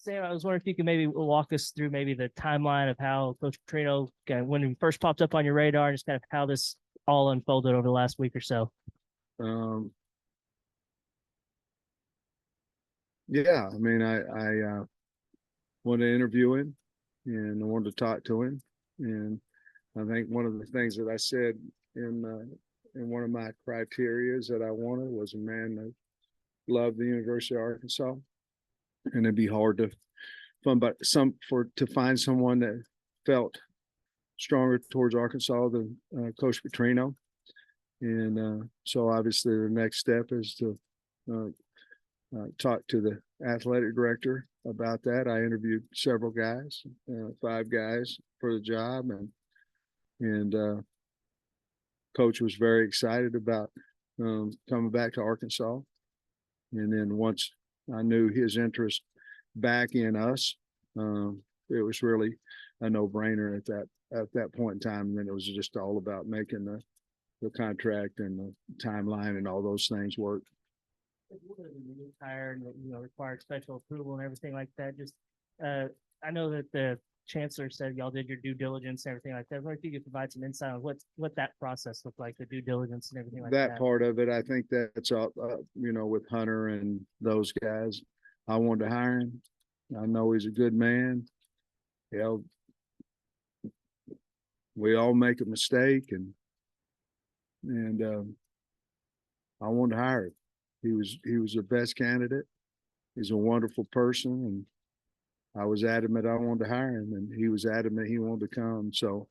Sam, I was wondering if you could maybe walk us through maybe the timeline of how Coach Petrino, when he first popped up on your radar, and just kind of how this all unfolded over the last week or so. Um, yeah, I mean, I wanted to interview him and I wanted to talk to him. And I think one of the things that I said in one of my criterias that I wanted was a man that loved the University of Arkansas. And it'd be hard to find someone that felt stronger towards Arkansas than Coach Petrino. And so obviously the next step is to talk to the athletic director about that. I interviewed several guys, 5 guys for the job, and Coach was very excited about coming back to Arkansas. And then once I knew his interest back in us, it was really a no-brainer at that point in time. And then it was just all about making the contract and the timeline and all those things work. Hire and required special approval and everything like that. Just I know that the chancellor said y'all did your due diligence and everything like that. I wonder if you could provide some insight on what that process looked like, the due diligence and everything like that. That part of it, I think that's with Hunter and those guys. I wanted to hire him. I know he's a good man. We all make a mistake, and I wanted to hire him. He was the best candidate. He's a wonderful person, and I was adamant I wanted to hire him, and he was adamant he wanted to come. So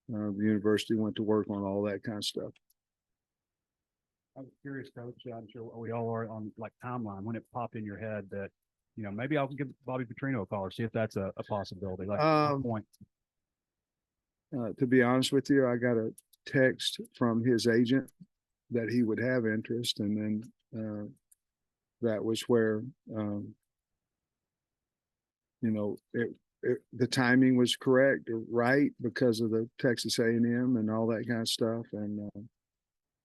the university went to work on all that kind of stuff. I was curious, Coach. I'm sure we all are on timeline when it popped in your head that maybe I'll give Bobby Petrino a call or see if that's a possibility. Point. To be honest with you, I got a text from his agent that he would have interest, and then that was where the timing was correct, right, because of the Texas A&M and all that kind of stuff. And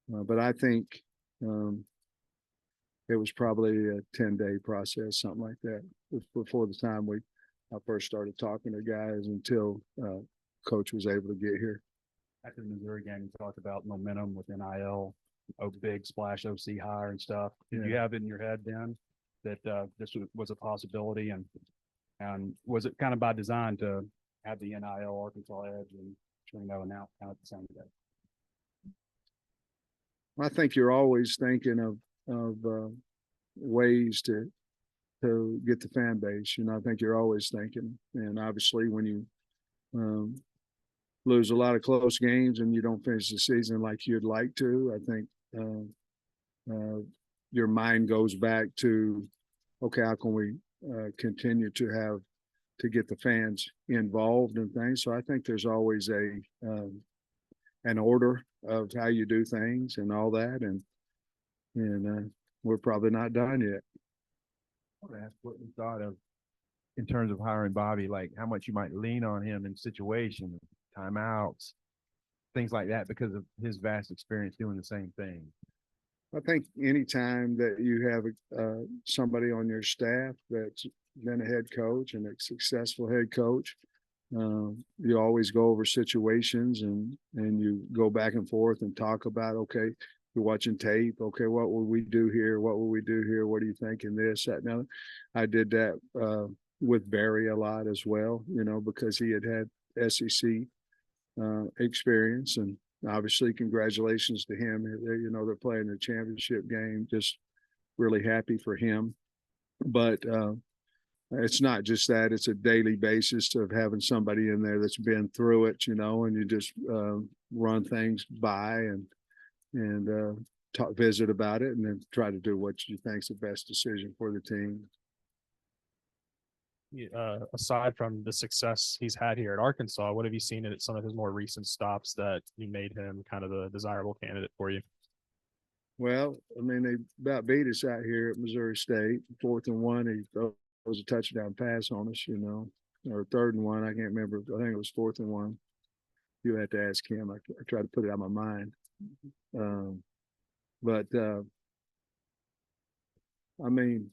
but I think it was probably a 10-day process, something like that, before the time I first started talking to guys until Coach was able to get here. After the Missouri game, you talked about momentum with NIL, big splash OC hire and stuff. Did you have it in your head then that this was a possibility, and was it kind of by design to have the NIL Arkansas edge and Trino and out at the same day? I think you're always thinking of ways to get the fan base. I think you're always thinking, and obviously when you lose a lot of close games and you don't finish the season like you'd like to, I think your mind goes back to, okay, how can we continue to get the fans involved in things? So I think there's always an order of how you do things and all that, and we're probably not done yet. I want to ask what you thought of in terms of hiring Bobby, like how much you might lean on him in situations, timeouts, things like that, because of his vast experience doing the same thing. I think anytime that you have somebody on your staff that's been a head coach and a successful head coach, you always go over situations and you go back and forth and talk about, okay, you're watching tape. Okay, what will we do here? What will we do here? What do you think in this, that, now? I did that with Barry a lot as well, because he had SEC experience, and obviously congratulations to him. They're playing the championship game. Just really happy for him. But it's not just that; it's a daily basis of having somebody in there that's been through it, and you just run things by and visit about it, and then try to do what you think is the best decision for the team. Aside from the success he's had here at Arkansas, what have you seen at some of his more recent stops that you made him kind of the desirable candidate for you? Well, I mean, they about beat us out here at Missouri State. 4th and 1, he throws a touchdown pass on us, or 3rd and 1. I can't remember. I think it was 4th and 1. You have to ask him. I try to put it out of my mind. But I mean,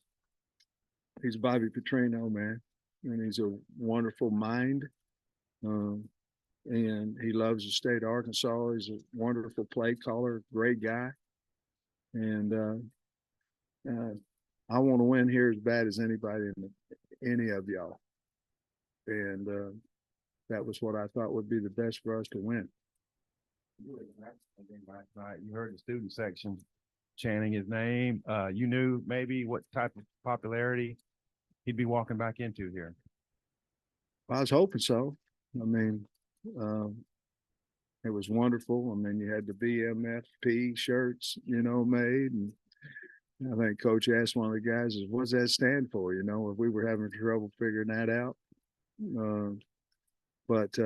he's Bobby Petrino, man. and he's a wonderful mind. And he loves the state of Arkansas. He's a wonderful play caller, great guy. And I want to win here as bad as anybody any of y'all. And that was what I thought would be the best for us to win. Last night, you heard the student section chanting his name. You knew maybe what type of popularity he'd be walking back into here. I was hoping so. I mean, it was wonderful. I mean, you had the BMFP shirts, made. And I think Coach asked one of the guys, "What's that stand for?" If we were having trouble figuring that out. But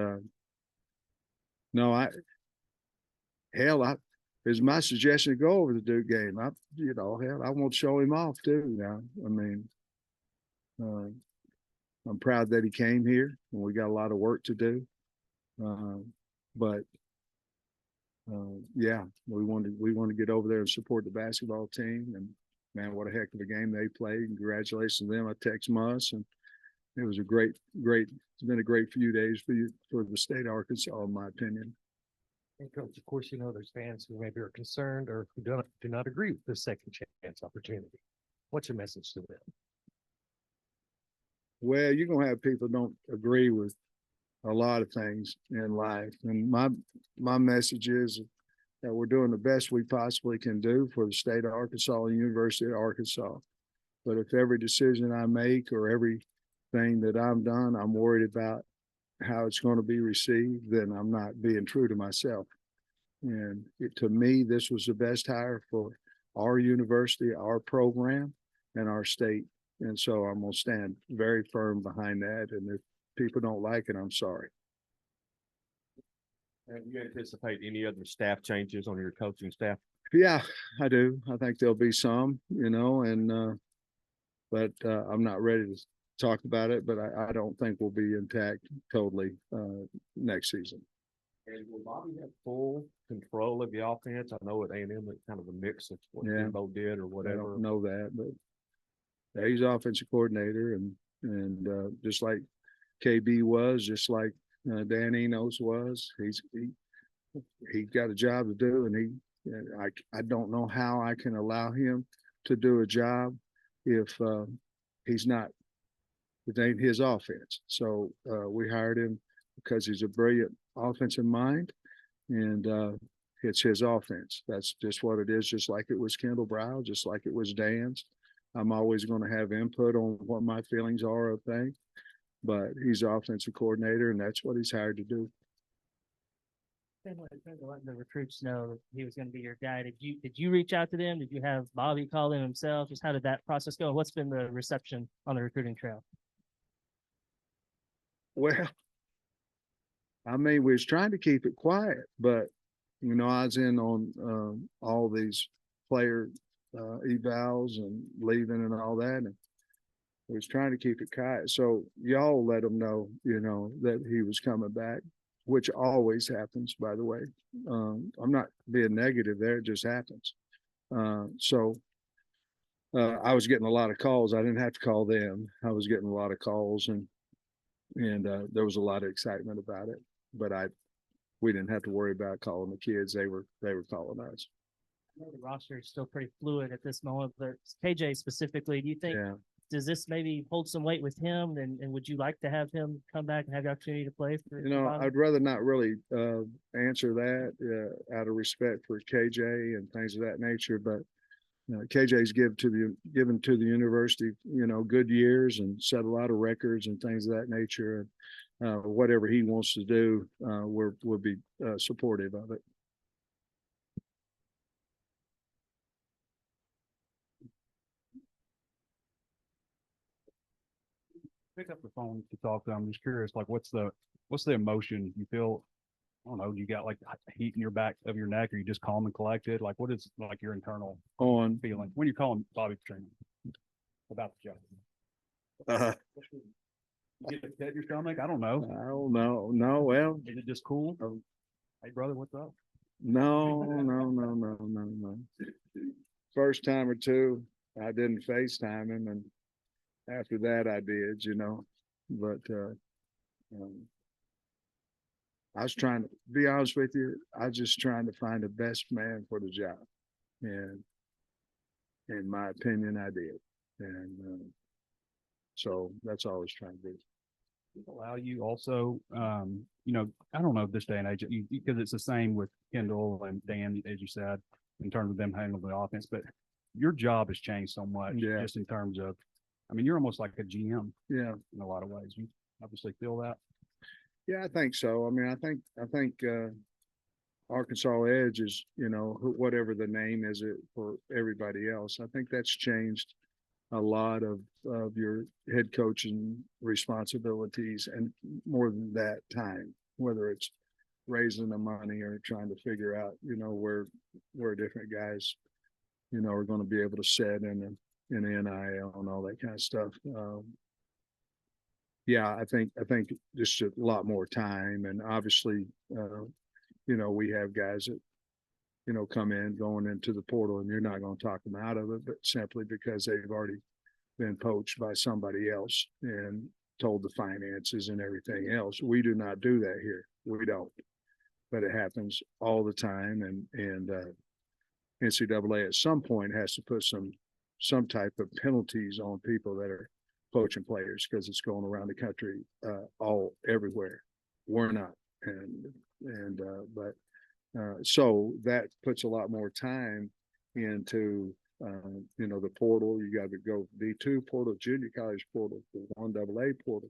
no, it's my suggestion to go over the Duke game. Hell, I want to show him off too. Now, I mean, I'm proud that he came here, and we got a lot of work to do. But yeah, we want to get over there and support the basketball team. And man, what a heck of a game they played! Congratulations to them. I text Muss, and it was a great. It's been a great few days for the state of Arkansas, in my opinion. And Coach, of course, there's fans who maybe are concerned or who do not agree with this second chance opportunity. What's your message to them? Well, you're gonna have people don't agree with a lot of things in life, and my message is that we're doing the best we possibly can do for the state of Arkansas and University of Arkansas. But if every decision I make or everything that I've done, I'm worried about how it's going to be received, then I'm not being true to myself. And to me, this was the best hire for our university, our program, and our state. And so I'm going to stand very firm behind that. And if people don't like it, I'm sorry. And you anticipate any other staff changes on your coaching staff? Yeah, I do. I think there'll be some, but I'm not ready to talk about it, but I don't think we'll be intact totally next season. And will Bobby have full control of the offense? I know at A&M it's kind of a mix of what Jimbo did or I whatever. don't know that, but he's offensive coordinator, and just like KB was, just like Dan Enos was, he got a job to do, and I don't know how I can allow him to do a job if he's not. It ain't his offense. So we hired him because he's a brilliant offensive mind, and it's his offense. That's just what it is, just like it was Kendall Brow, just like it was Dan's. I'm always going to have input on what my feelings are of things, but he's offensive coordinator, and that's what he's hired to do. Letting the recruits know that he was going to be your guy. Did you reach out to them? Did you have Bobby call him himself? Just how did that process go? What's been the reception on the recruiting trail? Well, I mean, we was trying to keep it quiet, but I was in on all these player evals and leaving and all that, and we was trying to keep it quiet. So y'all let him know, that he was coming back, which always happens, by the way. I'm not being negative there; it just happens. So I was getting a lot of calls. I didn't have to call them. I was getting a lot of calls, and there was a lot of excitement about it. But we didn't have to worry about calling the kids. They were calling us. I know the roster is still pretty fluid at this moment, but KJ specifically, do you think does this maybe hold some weight with him? And would you like to have him come back and have the opportunity to play for? I'd rather not really answer that out of respect for KJ and things of that nature. But KJ's given to the university, good years and set a lot of records and things of that nature. And whatever he wants to do, we'll be supportive of it. Pick up the phone to talk to him. I'm just curious, like, what's the emotion you feel? I don't know. You got like heat in your back of your neck, or you just calm and collected? Like, what is like your internal feeling when you're calling Bobby Petrino about the job? You get a pit in your stomach? I don't know. I don't know. No, well, Is it just cool? Hey, brother, what's up? no. First time or two, I didn't FaceTime him, and after that, I did. but, I was trying to be honest with you. I was just trying to find the best man for the job. And in my opinion, I did. And, so that's all I was trying to do. Allow you also, I don't know this day and age, because it's the same with Kendall and Dan, as you said, in terms of them handling the offense, but your job has changed so much Yeah. just in terms of, you're almost like a GM Yeah. in a lot of ways. You obviously feel that. Yeah, I think so. I think Arkansas Edge is, whatever the name is it for everybody else. I think that's changed a lot of your head coaching responsibilities, and more than that, time, whether it's raising the money or trying to figure out, where different guys, are going to be able to set in the NIL and all that kind of stuff. Yeah, I think just a lot more time, and obviously, we have guys that, come in going into the portal, and you're not going to talk them out of it, but simply because they've already been poached by somebody else and told the finances and everything else. We do not do that here. We don't, but it happens all the time. And NCAA at some point has to put some type of penalties on people that are poaching players, because it's going around the country, everywhere. We're not. So that puts a lot more time into, the portal. You got to go D2 portal, junior college portal, 1AA portal,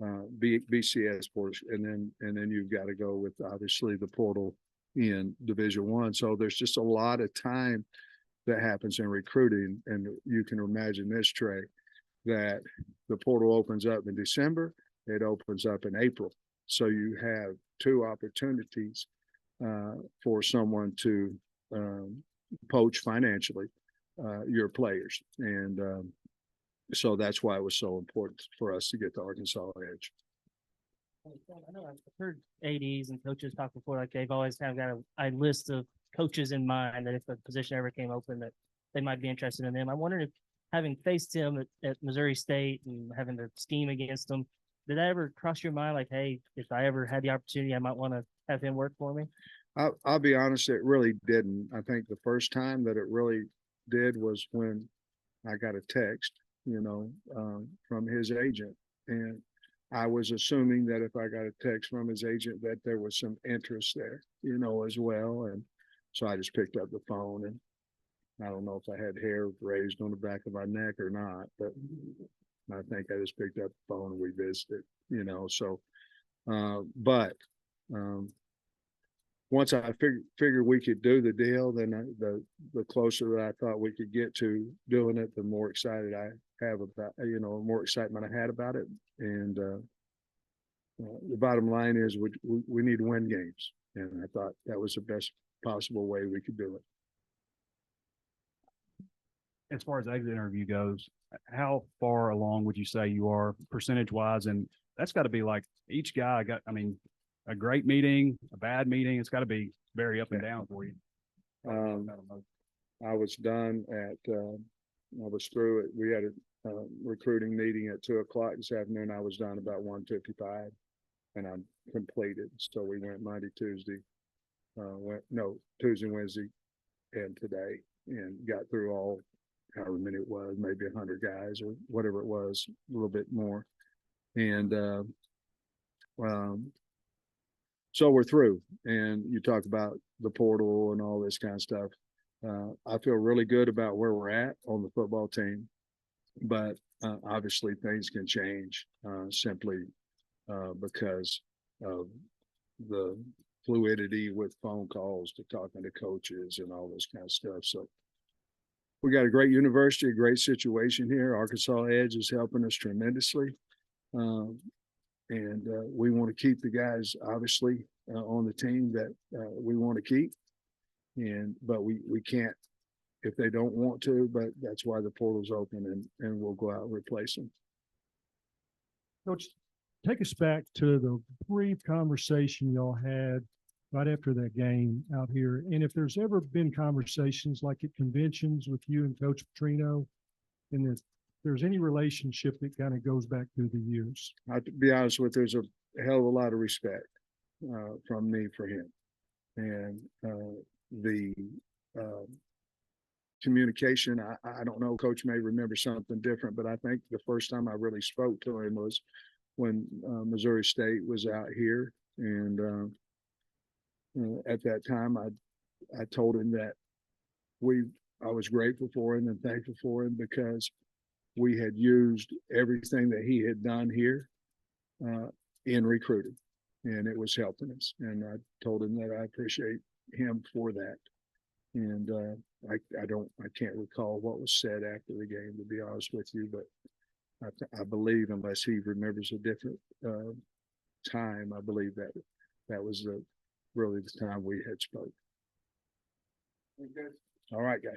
BCS portal, and then you've got to go with obviously the portal in Division I. So there's just a lot of time that happens in recruiting, and you can imagine this, Trey, that the portal opens up in December, it opens up in April. So you have two opportunities for someone to poach financially your players. And so that's why it was so important for us to get the Arkansas Edge. I know I've heard ADs and coaches talk before, like they've always got a list of coaches in mind that if a position ever came open that they might be interested in them. I wondered if, having faced him at Missouri State and having to scheme against him, did that ever cross your mind? Like, hey, if I ever had the opportunity, I might want to have him work for me. I'll be honest, it really didn't. I think the first time that it really did was when I got a text, from his agent. And I was assuming that if I got a text from his agent, that there was some interest there, as well. And so I just picked up the phone, and I don't know if I had hair raised on the back of my neck or not, but I think I just picked up the phone and we visited, so, once I figured we could do the deal, then the closer that I thought we could get to doing it, the more excited I have about, more excitement I had about it. And the bottom line is we need to win games. And I thought that was the best possible way we could do it. As far as the exit interview goes, how far along would you say you are percentage wise? And that's got to be like each guy a great meeting, a bad meeting. It's got to be very up and down for you. I was done I was through it. We had a recruiting meeting at 2:00 this afternoon. I was done about 1:55, and I'm completed. So we went Monday, Tuesday, Tuesday, Wednesday, and today, and got through all, however many it was, maybe 100 guys or whatever it was, a little bit more. And so we're through. And you talk about the portal and all this kind of stuff. I feel really good about where we're at on the football team, but obviously things can change simply because of the fluidity with phone calls to talking to coaches and all this kind of stuff. So we got a great university, a great situation here. Arkansas Edge is helping us tremendously. And we want to keep the guys, obviously, on the team that we want to keep. But we can't if they don't want to, but that's why the portal's open, and we'll go out and replace them. Coach, take us back to the brief conversation y'all had right after that game out here. And if there's ever been conversations like at conventions with you and Coach Petrino in the there's any relationship that kind of goes back through the years. To be honest with you, there's a hell of a lot of respect from me for him. And the communication, I don't know, Coach may remember something different, but I think the first time I really spoke to him was when Missouri State was out here. And at that time, I told him that I was grateful for him and thankful for him because we had used everything that he had done here in recruiting, and it was helping us. And I told him that I appreciate him for that. And I can't recall what was said after the game, to be honest with you, but I believe, unless he remembers a different time, I believe that was really the time we had spoke. All right, guys.